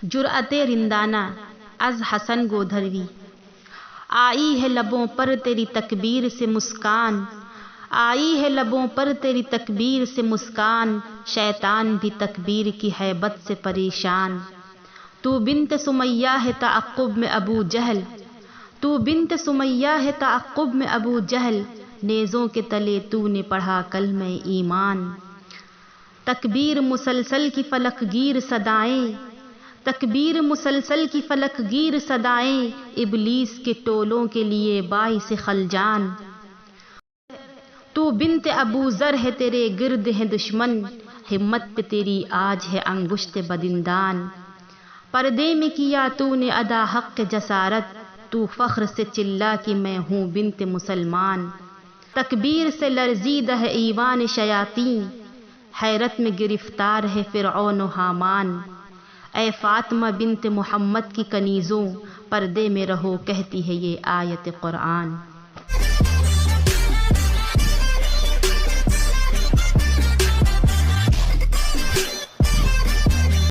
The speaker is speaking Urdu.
جرأت رندانہ از حسن گودھروی، آئی ہے لبوں پر تیری تکبیر سے مسکان، آئی ہے لبوں پر تیری تکبیر سے مسکان، شیطان بھی تکبیر کی ہیبت سے پریشان۔ تو بنت سمیہ ہے تعقب میں ابو جہل، تو بنت سمیہ ہے تعقب میں ابو جہل، نیزوں کے تلے تو نے پڑھا کلمہ ایمان۔ تکبیر مسلسل کی فلک گیر صدائیں، تکبیر مسلسل کی فلک گیر صدائیں، ابلیس کے ٹولوں کے لیے باعث خلجان۔ تو بنت ابو ذر ہے تیرے گرد ہے دشمن، ہمت پہ تیری آج ہے انگشت بدندان۔ پردے میں کیا تو نے ادا حق جسارت، تو فخر سے چلا کہ میں ہوں بنت مسلمان۔ تکبیر سے لرزیدہ ہے ایوان شیاطین، حیرت میں گرفتار ہے فرعون و حامان۔ اے فاطمہ بنت محمد کی کنیزوں، پردے میں رہو کہتی ہے یہ آیت قرآن۔